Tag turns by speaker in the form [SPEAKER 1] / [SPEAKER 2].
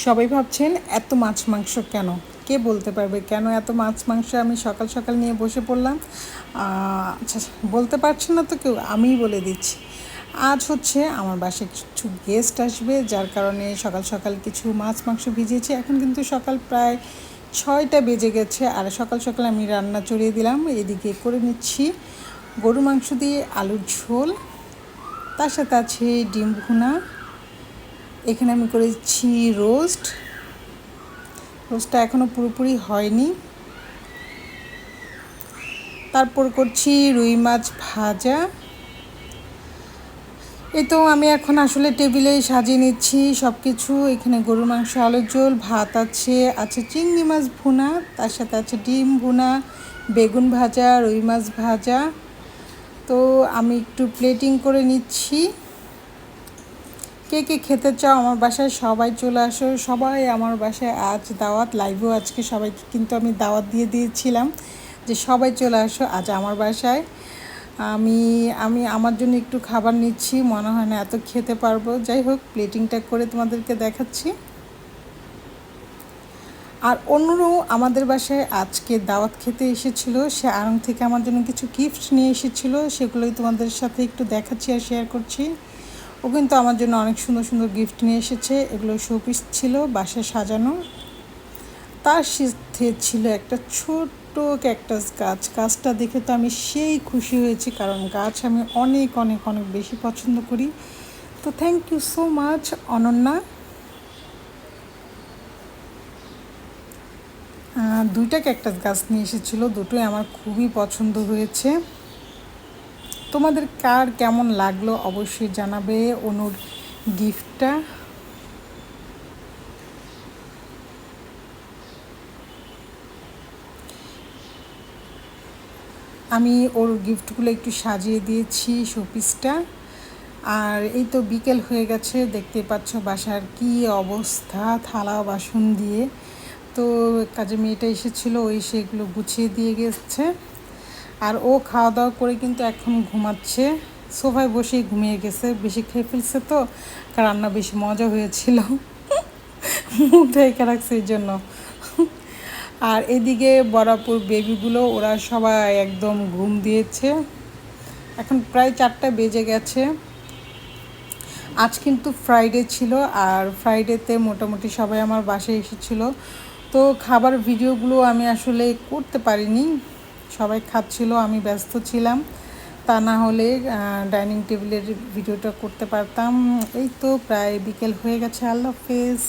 [SPEAKER 1] সবাই ভাবছেন এত মাছ মাংস কেন? কে বলতে পারবে কেন এত মাছ মাংস আমি সকাল সকাল নিয়ে বসে পড়লাম? আচ্ছা, বলতে পারছে না তো কেউ, আমিই বলে দিচ্ছি। আজ হচ্ছে আমার বাসায় কিছু গেস্ট আসবে, যার কারণে সকাল সকাল কিছু মাছ মাংস ভিজিয়েছি। এখন কিন্তু সকাল প্রায় 6টা বেজে গেছে, আর সকাল সকাল আমি রান্না চড়িয়ে দিলাম। এদিকে করে নিচ্ছি গরু মাংস দিয়ে আলুর ঝোল, তার সাথে আছে ডিম ভুনা। এখানে আমি করেছি রোস্টটা এখনও পুরোপুরি হয়নি। তারপর করছি রুই মাছ ভাজা। এই তো আমি এখন আসলে টেবিলে সাজিয়ে নিচ্ছি সব কিছু। এখানে গরুর মাংস, আলুর ঝোল, ভাত আছে চিংড়ি মাছ ভুনা, তার সাথে আছে ডিম ভুনা, বেগুন ভাজা, রুই মাছ ভাজা। তো আমি একটু প্লেটিং করে নিচ্ছি। কে কে খেতে চাও আমার বাসায় সবাই চলে আসো। সবাই আমার বাসায় আজ দাওয়াত, লাইভেও আজকে সবাইকে কিন্তু আমি দাওয়াত দিয়ে দিয়েছিলাম যে সবাই চলে আসো আজ আমার বাসায়। আমি আমি আমার জন্য একটু খাবার নিচ্ছি, মনে হয় না এত খেতে পারবো। যাই হোক, প্লেটিংটা করে তোমাদেরকে দেখাচ্ছি। আর অন্যরাও আমাদের বাসায় আজকে দাওয়াত খেতে এসেছিলো, সে আড়ং থেকে আমার জন্য কিছু গিফট নিয়ে এসেছিলো, সেগুলোই তোমাদের সাথে একটু দেখাচ্ছি আর শেয়ার করছি। ও কিন্তু আমার জন্য অনেক সুন্দর সুন্দর গিফট নিয়ে এসেছে। এগুলো শোপিস ছিল বাসায় সাজানো। তার সাথে ছিল একটা ছোট্ট ক্যাকটাস গাছ। গাছটা দেখে তো আমি সেই খুশি হয়েছি, কারণ গাছ আমি অনেক অনেক অনেক বেশি পছন্দ করি। তো thank you so much Ananya. 2টা ক্যাকটাস গাছ নিয়ে এসেছিলো, দুটোই আমার খুবই পছন্দ হয়েছে। তোমাদের কার কেমন লাগলো অবশ্যই জানাবে অনুর গিফটটা। আমি ওর গিফটগুলো একটু সাজিয়ে দিয়েছি শোপিসটা। আর এই তো বিকেল হয়ে গেছে, দেখতে পাচ্ছ বাসার কি অবস্থা থালা বাসন দিয়ে। তো কাজে মেয়েটা এসেছিলো, ওই সেগুলো গুছিয়ে দিয়ে গেছে। আর ও খাওয়া দাওয়া করে কিন্তু এখন ঘুমাচ্ছে, সোফায় বসেই ঘুমিয়ে গেছে। বেশি খেয়ে ফেলছে তো, রান্না বেশি মজা হয়েছিল, মুখ ঢেকে রাখছে এই জন্য। আর এদিকে বরাপুর বেবিগুলো ওরা সবাই একদম ঘুম দিয়েছে। এখন প্রায় 4টা বেজে গেছে। আজ কিন্তু ফ্রাইডে ছিল, আর ফ্রাইডেতে মোটামুটি সবাই আমার বাসায় এসেছিলো। তো খাবার ভিডিওগুলো আমি আসলে করতে পারিনি, সবাই খাচ্ছিল, আমি ব্যস্ত ছিলাম। তা না হলে ডাইনিং টেবিলের ভিডিওটা করতে পারতাম। এই তো প্রায় বিকেল হয়ে গেছে। আল্লাহ হাফেজ।